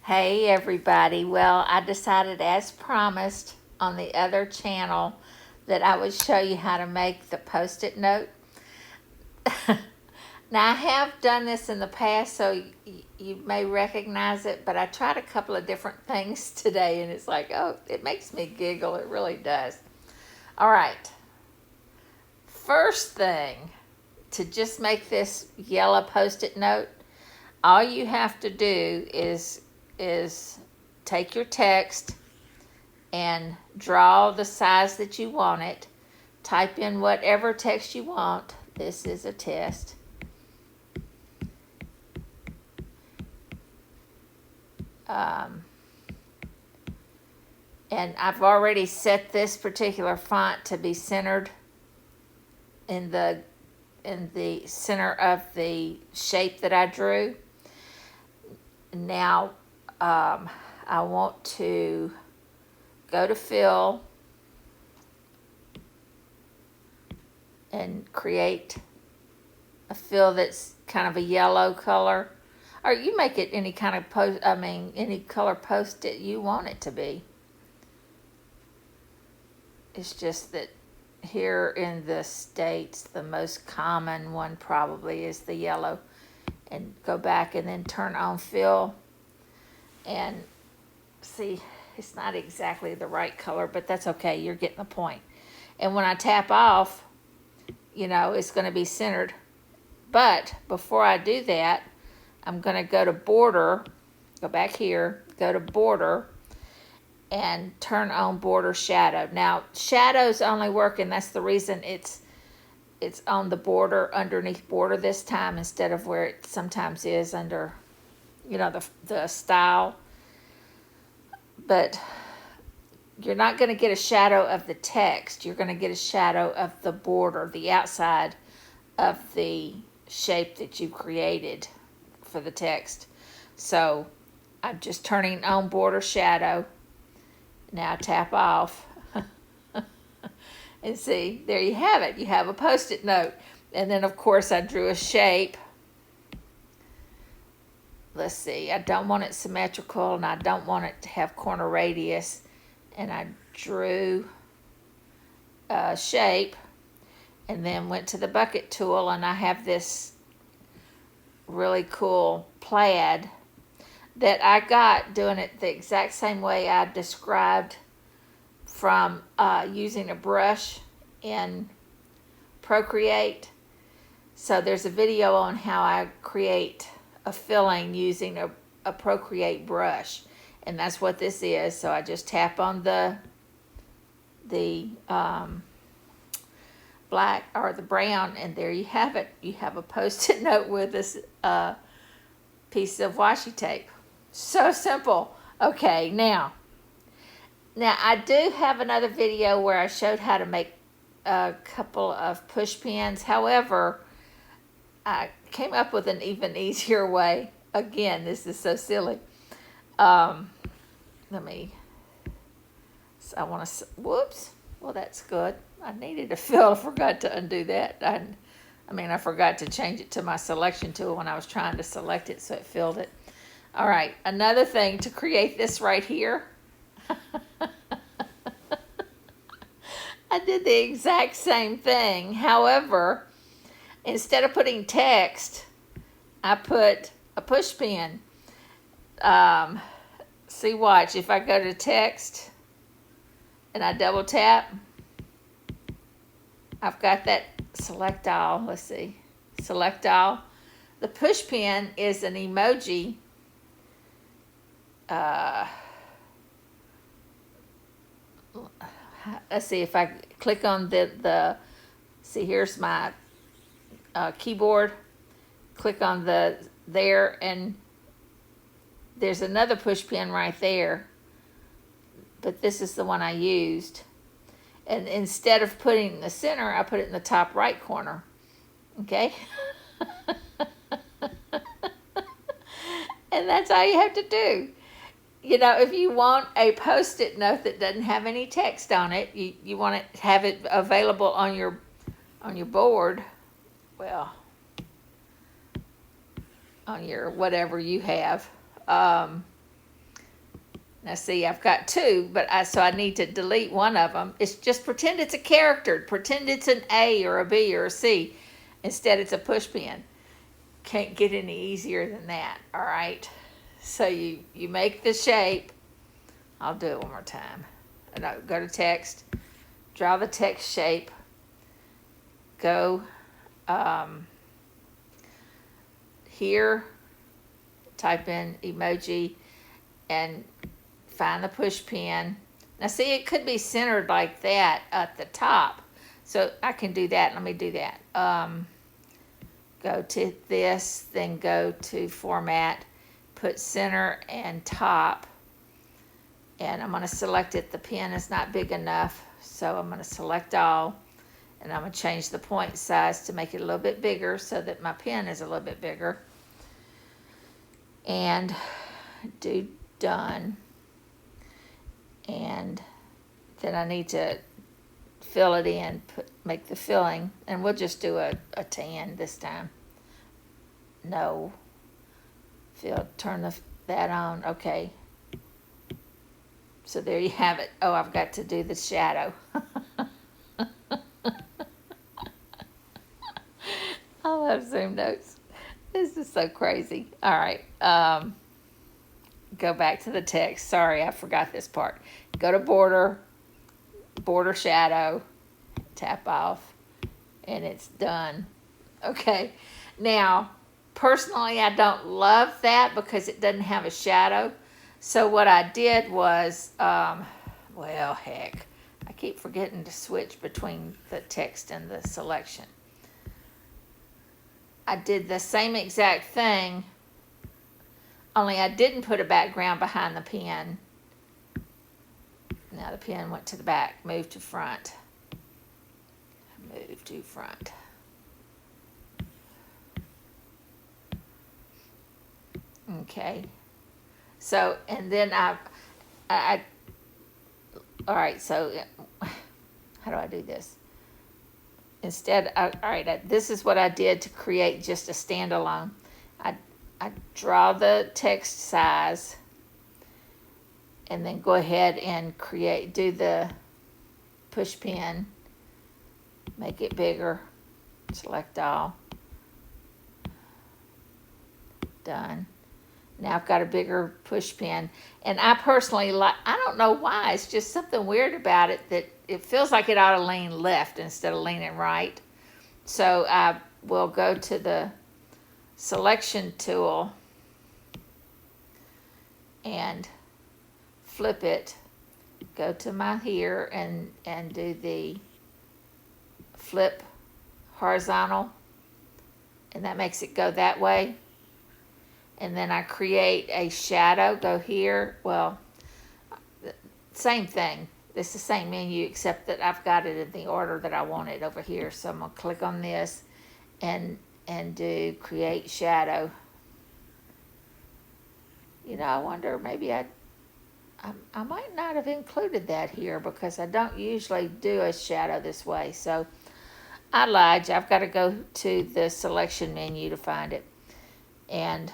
Hey everybody. Well, I decided as promised on the other channel that I would show you how to make the post-it note. Now I have done this in the past, so you may recognize it, but I tried a couple of different things today and it's like, oh, it makes me giggle. It really does. All right. First thing, to just make this yellow post-it note, all you have to do is take your text and draw the size that you want it. Type in whatever text you want. This is a test. And I've already set this particular font to be centered in the center of the shape that I drew. Now I want to go to fill and create a fill that's kind of a yellow color, or you make it any kind of any color post-it you want it to be. It's just that here in the States, the most common one probably is the yellow. And go back and then turn on fill. And see, it's not exactly the right color, but that's okay. You're getting the point. And when I tap off, it's going to be centered. But before I do that, I'm going to go to border, go back here, go to border, and turn on border shadow. Now, shadows only work, and that's the reason it's on the border, underneath border this time, instead of where it sometimes is under, the style. But you're not going to get a shadow of the text. You're going to get a shadow of the border, the outside of the shape that you created for the text. So I'm just turning on border shadow. Now tap off. And see, there you have it. You have a post-it note. And then, of course, I drew a shape. Let's see. I don't want it symmetrical, and I don't want it to have corner radius. And I drew a shape, and then went to the bucket tool, and I have this really cool plaid that I got doing it the exact same way I described from using a brush in Procreate. So there's a video on how I create a filling using a Procreate brush, and that's what this is. So I just tap on the black or the brown, and there you have it. You have a post-it note with this piece of washi tape. So simple. Okay, now I do have another video where I showed how to make a couple of push pins. However, I came up with an even easier way. Again, this is so silly. I want to, whoops. Well, that's good. I needed a fill. I forgot to undo that. I forgot to change it to my selection tool when I was trying to select it, so it filled it. All right, another thing to create this right here. I did the exact same thing. However, instead of putting text, I put a push pin. See, watch. If I go to text and I double tap, I've got that select all. Let's see. Select all. The push pin is an emoji. Let's see if I click on see, here's my keyboard. Click on there, and there's another push pin right there, but this is the one I used. And instead of putting it in the center, I put it in the top right corner. Okay? And that's all you have to do. If you want a post-it note that doesn't have any text on it, you want to have it available on your board, well, on your whatever you have, Now see, I've got two, but so I need to delete one of them. It's just pretend it's a character. Pretend it's an A or a B or a C. Instead, it's a push pin. Can't get any easier than that, all right? So you make the shape. I'll do it one more time. And I'll go to text, draw the text shape, go here, type in emoji, and find the push pin. Now see, it could be centered like that at the top. So I can do that. Let me do that. Go to this, then go to format, put center and top. And I'm going to select it. The pen is not big enough, so I'm going to select all. And I'm going to change the point size to make it a little bit bigger so that my pen is a little bit bigger. And do done. And then I need to fill it in, make the filling. And we'll just do a tan this time. No. Turn that on. Okay. So there you have it. Oh, I've got to do the shadow. I love Zoom Notes. This is so crazy. All right. Go back to the text. Sorry, I forgot this part. Go to border shadow, tap off, and it's done. Okay. Now, personally, I don't love that because it doesn't have a shadow. So what I did was, well, heck, I keep forgetting to switch between the text and the selection. I did the same exact thing, only I didn't put a background behind the pen. Now the pen went to the back, move to front, move to front. Okay. So, and then all right, so how do I do this? Instead, all right, this is what I did to create just a standalone. I draw the text size and then go ahead and do the push pin, make it bigger, select all, done. Now I've got a bigger push pin, and I personally I don't know why, it's just something weird about it that it feels like it ought to lean left instead of leaning right. So I will go to the selection tool and flip it, go to my here and do the flip horizontal, and that makes it go that way. And then I create a shadow, go here. Well, same thing. It's the same menu except that I've got it in the order that I want it over here. So I'm going to click on this and do create shadow. You know, I wonder, maybe I might not have included that here because I don't usually do a shadow this way. So I lied. I've got to go to the selection menu to find it. And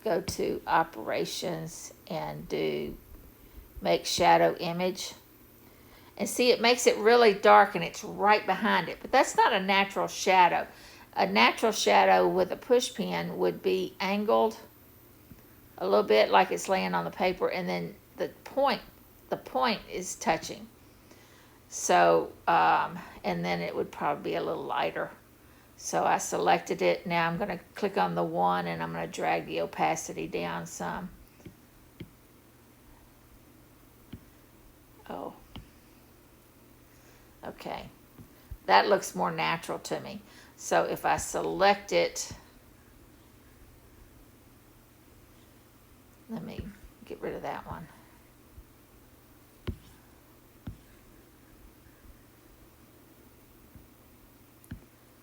go to operations and do make shadow image. And see, it makes it really dark and it's right behind it. But that's not a natural shadow. A natural shadow with a push pin would be angled a little bit like it's laying on the paper, and then the point is touching. So, and then it would probably be a little lighter. So I selected it. Now I'm going to click on the one and I'm going to drag the opacity down some. Oh. Okay. That looks more natural to me. So if I select it, let me get rid of that one.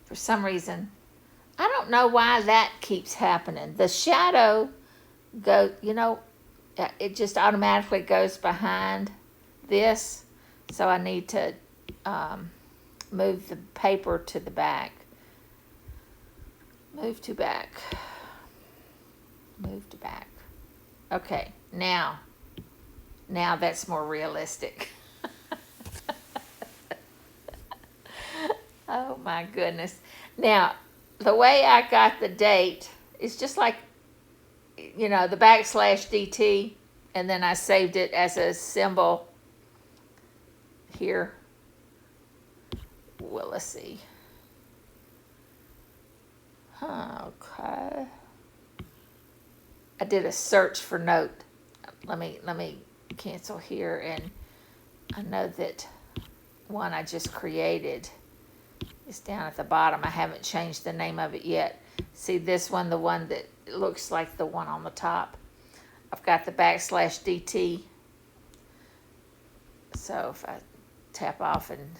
For some reason, I don't know why that keeps happening. The shadow it just automatically goes behind this. So I need to move the paper to the back. Move to back. Move to back. Okay, now Now that's more realistic. Oh my goodness. Now, the way I got the date is just like, the backslash DT, and then I saved it as a symbol here. Well, let's see. Okay. I did a search for note. Let me cancel here, and I know that one I just created is down at the bottom. I haven't changed the name of it yet. See this one, the one that looks like the one on the top. I've got the backslash DT. So if I tap off and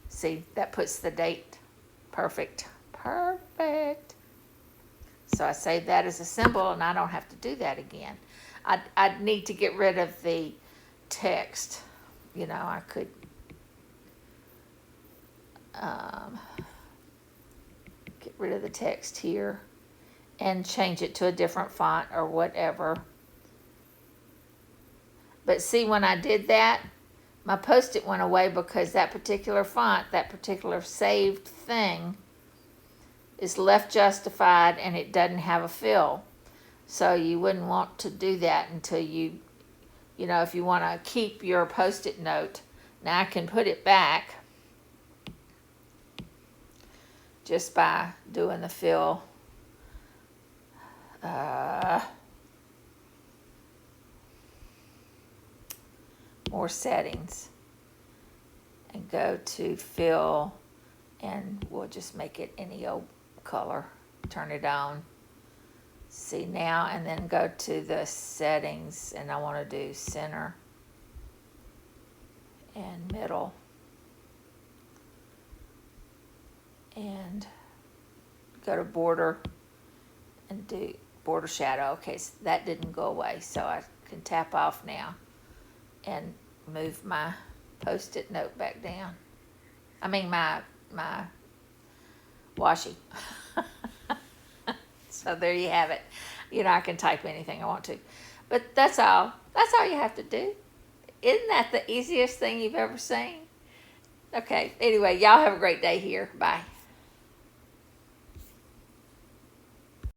see, that puts the date. Perfect. Perfect. So I save that as a symbol, and I don't have to do that again. I'd need to get rid of the text. I could get rid of the text here and change it to a different font or whatever. But see, when I did that, my Post-it went away because that particular font, that particular saved thing, is left justified and it doesn't have a fill. So you wouldn't want to do that until if you want to keep your Post-it note. Now I can put it back just by doing the fill. More settings, and go to fill, and we'll just make it any old color. Turn it on. See now, and then go to the settings, and I want to do center and middle, and go to border and do border shadow. Okay, so that didn't go away, so I can tap off now and move my Post-it note back down. I mean my washi. So there you have it. I can type anything I want to. But that's all. That's all you have to do. Isn't that the easiest thing you've ever seen? Okay, anyway, y'all have a great day here. Bye.